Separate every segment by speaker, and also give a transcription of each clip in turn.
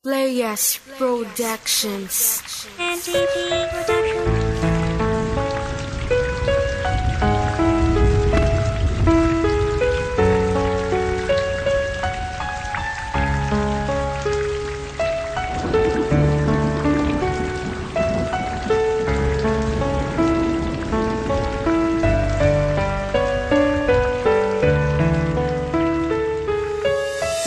Speaker 1: Playas Productions.
Speaker 2: NGP Productions.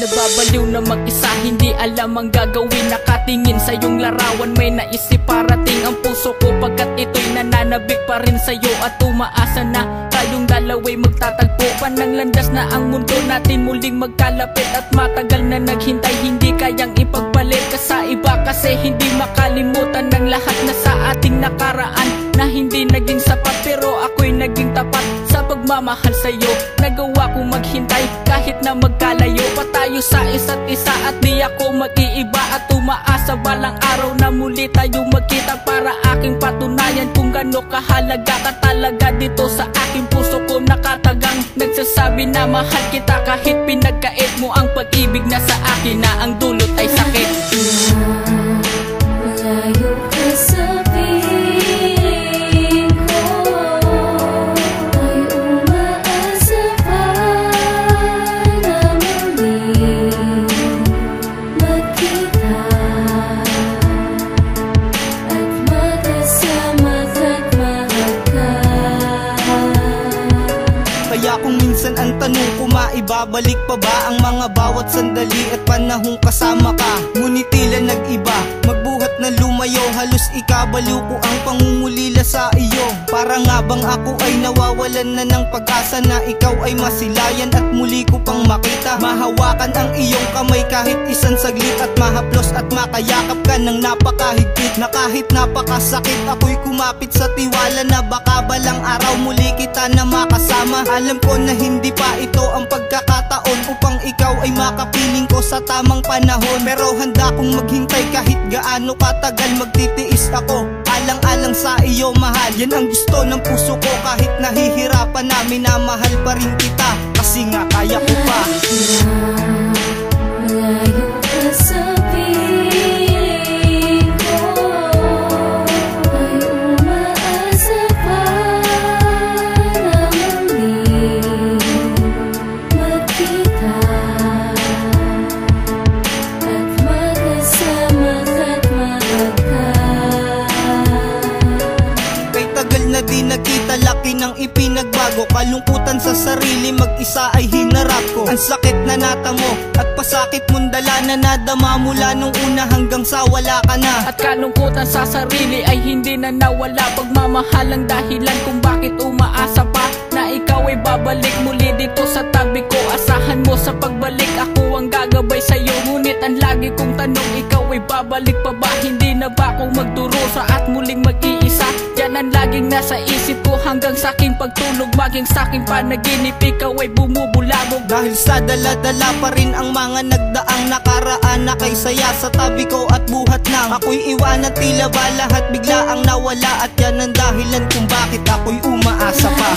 Speaker 3: Nababaliw na mag-isa, hindi alam ang gagawin. Nakatingin sa iyong larawan, may naisip parating ang puso ko, pagkat ito'y nananabik pa rin sa'yo at umaasa na tayong dalawa'y magtatagpo. Panang landas na ang mundo natin muling magkalapit, at matagal na naghintay, hindi kayang ipagpalit ka sa iba. Kasi hindi makalimutan ng lahat na sa ating nakaraan, na hindi naging sapat, pero ako'y naging tapat sa pagmamahal sa'yo. Nagawa kong maghintay kahit na magkalayo pa tayo sa isa't isa, at di ako mag-iiba at umaasa balang araw na muli tayo magkita, para aking patunayan kung gaano kahalaga ka talaga dito sa aking puso ko nakatagang. Nagsasabi na mahal kita kahit pinagkait mo ang pag-ibig na sa akin, na ang dulot ay sakit.
Speaker 2: Malayo ka sa piling ko, ay umaasa pa na muling magkita at magkasama't mahal ka.
Speaker 4: Kaya kung minsan ang tanong ko, maibabalik pa ba ang mga bawat sandali at panahong kasama ka? Ngunit tila nag-iba, magbuhat na lumayo, halos ikabaliw ko ang pangungulila sa iyo. Para nga bang ako ay nawawalan na ng pag-asa na ikaw ay masilayan at muli ko pang makita. Mahawakan ang iyong kamay kahit isang saglit, at mahaplos at makayakap ka ng napakahigpit, na kahit napakasakit ako'y kumapit sa tiwala na baka balang araw muli kita na makasama. Alam ko na hindi pa ito ang pagkakataon upang ikaw ay makapiling ko sa tamang panahon, pero handa kong maghintay kahit gaano katagal. Magtitiis ako alang-alang sa iyo, mahal. Yan ang gusto ng puso ko, kahit nahihirapan na minamahal pa rin kita, kasi nga kaya ko pa.
Speaker 2: Malayo ka sa piling ko, ay umaasa pa na muling magkita at magkasama't mahal ka.
Speaker 4: Kay tagal na di nakita, laki ng ipinagbago. Kalungkutan sa sarili, mag-isa ay hinarap ko. Ang sakit na natamo at pasakit mong dala na nadama mula nung una hanggang sa wala ka na.
Speaker 3: At kalungkutan sa sarili ay hindi na nawala, pagmamahal ang dahilan kung bakit umaasa pa na ikaw ay babalik muli dito sa tabi ko. Asahan mo sa pagbalik, ako ang gagabay sa'yo. Ngunit ang lagi kong tanong, ikaw ay babalik pa ba? Hindi na ba akong magdurusa at muling mag-iisa? Yan ang laging nasa isip ko hanggang sa aking pagtulog, maging sa aking panaginip, ikaw ay bumubulabog.
Speaker 4: Dahil sa dala-dala pa rin ang mga nagdaang nakaraan, na kay saya sa tabi ko at buhat nang ako'y iwanan, tila ba lahat bigla ang nawala. At yan ang dahilan kung bakit ako'y umaasa pa.